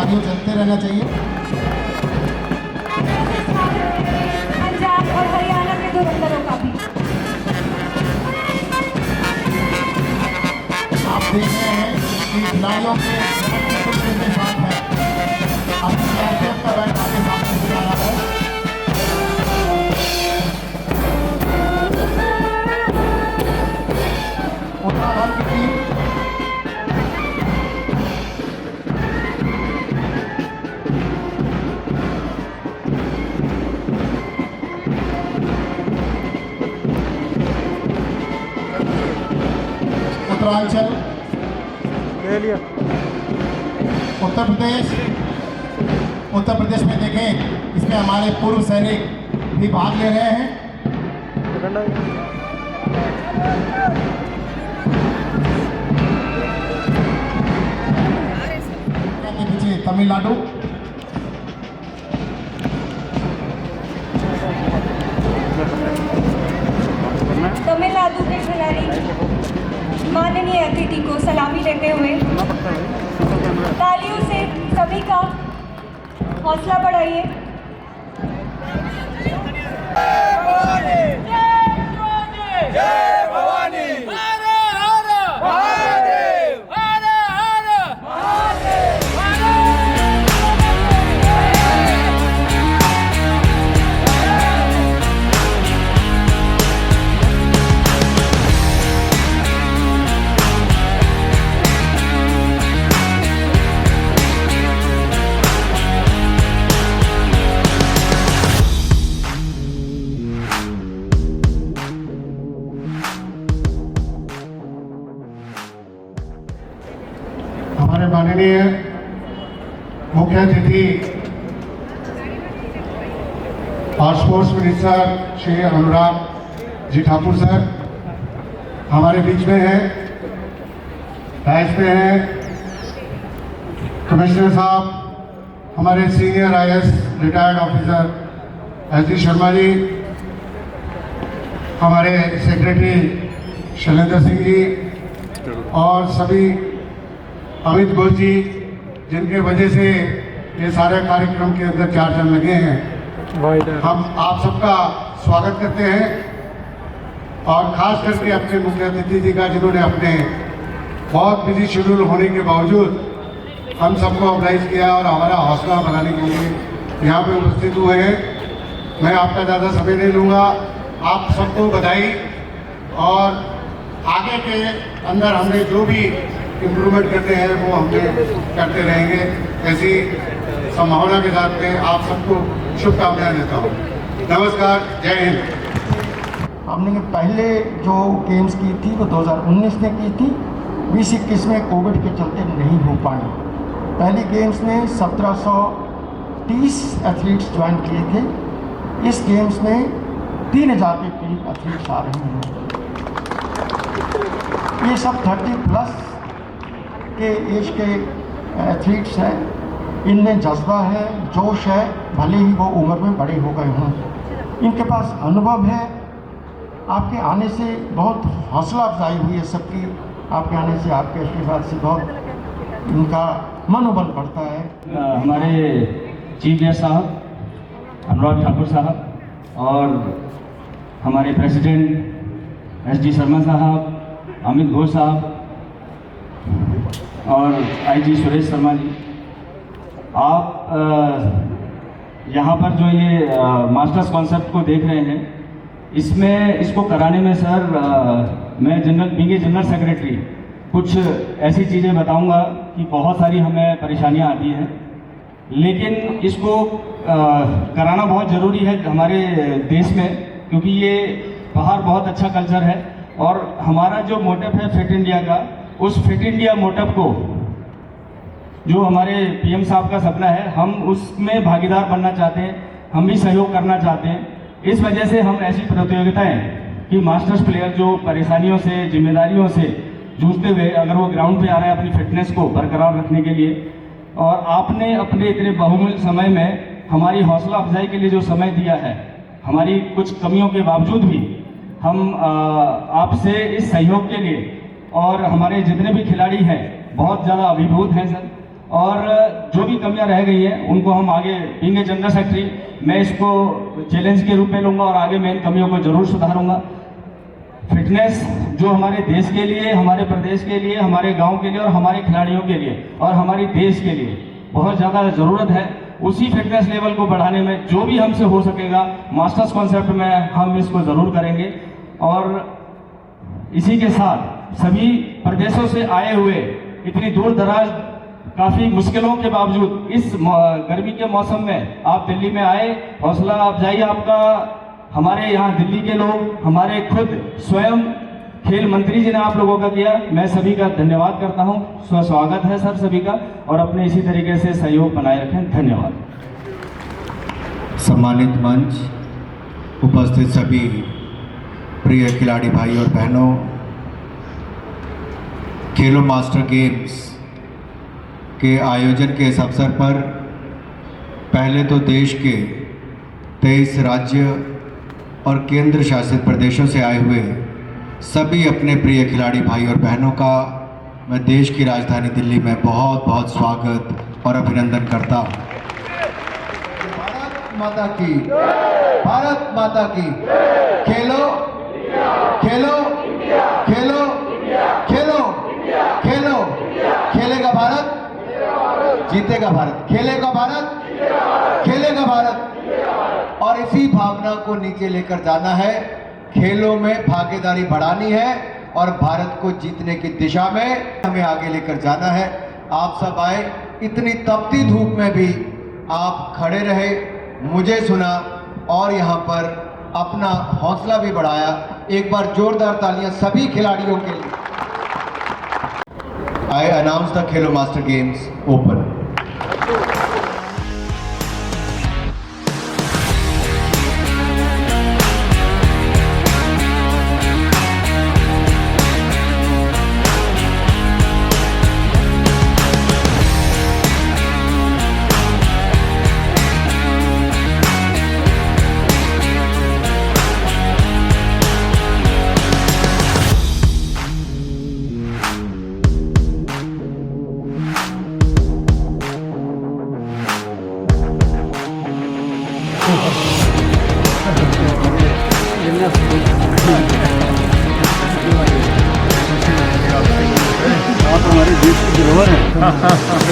तालियों चलते रहना चाहिए। पंजाब और हरियाणा के धुरंधरों का भी आप देख रहे हैं कि खिलाड़ियों के साथ है अपनी कैफियत का बैठ आगे सामने से आ रहा है। उत्तराखंड की टीम उत्तरांचल, उत्तर प्रदेश में देखें, इसमें हमारे पूर्व सैनिक भी भाग ले रहे हैं। के पीछे तमिलनाडु, तमिलनाडु के खिलाड़ी माननीय अतिथि को सलामी देते हुए तालियों से सभी का हौसला बढ़ाइए। हमारे माननीय मुख्य अतिथि और sports minister Shri Anurag ji Thakur sir हमारे बीच में हैं। राइस में हैं कमिश्नर साहब, हमारे senior IAS retired officer S D Sharma ji, हमारे सेक्रेटरी शैलेंद्र सिंह जी और सभी अमित घोष जी, जिनके वजह से ये सारे कार्यक्रम के अंदर 4 जन लगे हैं। हम आप सबका स्वागत करते हैं और खास करके अपने मुख्य अतिथि जी का, जिन्होंने अपने बहुत बिजी शेड्यूल होने के बावजूद हम सबको ऑर्गेनाइज किया और हमारा हौसला बढ़ाने के लिए यहाँ पे उपस्थित हुए हैं। मैं आपका ज़्यादा समय नहीं लूँगा। आप सबको बधाई और आगे के अंदर हमने जो भी इम्प्रूवमेंट करते हैं वो हमने करते रहेंगे। ऐसी संभावना के साथ में आप सबको शुभकामनाएं देता हूँ। नमस्कार, जय हिंद। हमने पहले जो गेम्स की थी वो 2019 में की थी, 2021 में कोविड के चलते नहीं हो पाई। पहली गेम्स में 1730 एथलीट्स ज्वाइन किए थे। इस गेम्स में 3000 के करीब एथलीट्स आ रहे हैं। ये सब 30+ के एज के एथलीट्स हैं। इनमें जज्बा है, जोश है, भले ही वो उम्र में बड़े हो गए हों। इनके पास अनुभव है। आपके आने से बहुत हौसला अफजाई हुई है सबकी। आपके आने से, आपके आशीर्वाद से बहुत इनका मनोबल बढ़ता है। हमारे चीफ गेस्ट साहब अनुराग ठाकुर साहब और हमारे प्रेसिडेंट एस डी शर्मा साहब, अमित घोष साहब और IG सुरेश शर्मा जी, आप यहाँ पर जो ये मास्टर्स कॉन्सेप्ट को देख रहे हैं, इसमें इसको कराने में सर मैं जनरल सेक्रेटरी कुछ ऐसी चीज़ें बताऊंगा कि बहुत सारी हमें परेशानियाँ आती हैं, लेकिन इसको कराना बहुत ज़रूरी है हमारे देश में, क्योंकि ये बाहर बहुत अच्छा कल्चर है। और हमारा जो मोटिव है फिट इंडिया का, उस फिट इंडिया मोटिव को जो हमारे PM साहब का सपना है, हम उसमें भागीदार बनना चाहते हैं, हम भी सहयोग करना चाहते हैं। इस वजह से हम ऐसी प्रतियोगिताएं कि मास्टर्स प्लेयर जो परेशानियों से, जिम्मेदारियों से जूझते हुए अगर वो ग्राउंड पे आ रहा है अपनी फिटनेस को बरकरार रखने के लिए, और आपने अपने इतने बहुमूल्य समय में हमारी हौसला अफजाई के लिए जो समय दिया है, हमारी कुछ कमियों के बावजूद भी हम आपसे इस सहयोग के लिए, और हमारे जितने भी खिलाड़ी हैं बहुत ज़्यादा अभिभूत हैं सर। और जो भी कमियां रह गई हैं उनको हम आगे बीइंग ए जनरल सेक्रेटरी मैं इसको चैलेंज के रूप में लूँगा और आगे मैं इन कमियों को ज़रूर सुधारूंगा। फिटनेस जो हमारे देश के लिए, हमारे प्रदेश के लिए, हमारे गांव के लिए और हमारे खिलाड़ियों के लिए और हमारे देश के लिए बहुत ज़्यादा ज़रूरत है। उसी फिटनेस लेवल को बढ़ाने में जो भी हमसे हो सकेगा मास्टर्स कॉन्सेप्ट में हम इसको ज़रूर करेंगे। और इसी के साथ सभी प्रदेशों से आए हुए इतनी दूर दराज काफ़ी मुश्किलों के बावजूद इस गर्मी के मौसम में आप दिल्ली में आए, हौसला अफजाई आपका हमारे यहाँ दिल्ली के लोग, हमारे खुद स्वयं खेल मंत्री जी ने आप लोगों का किया। मैं सभी का धन्यवाद करता हूँ। स्वागत है सर सभी का और अपने इसी तरीके से सहयोग बनाए रखें। धन्यवाद। सम्मानित मंच, उपस्थित सभी प्रिय खिलाड़ी भाई और बहनों, खेलो मास्टर गेम्स के आयोजन के इस अवसर पर पहले तो देश के 23 राज्य और केंद्र शासित प्रदेशों से आए हुए सभी अपने प्रिय खिलाड़ी भाई और बहनों का मैं देश की राजधानी दिल्ली में बहुत बहुत स्वागत और अभिनंदन करता हूँ। भारत माता की, भारत माता की। खेलो खेलो खेलो खेलो खेलो, खेलेगा भारत, जीतेगा भारत, खेलेगा भारत, खेलेगा भारत। और इसी भावना को नीचे लेकर जाना है, खेलों में भागीदारी बढ़ानी है और भारत को जीतने की दिशा में हमें आगे लेकर जाना है। आप सब आए, इतनी तपती धूप में भी आप खड़े रहे, मुझे सुना और यहाँ पर अपना हौसला भी बढ़ाया। एक बार जोरदार तालियां सभी खिलाड़ियों के लिए। I announce the Khelo Master Games open. आप हमारे देश की धरोहर हैं।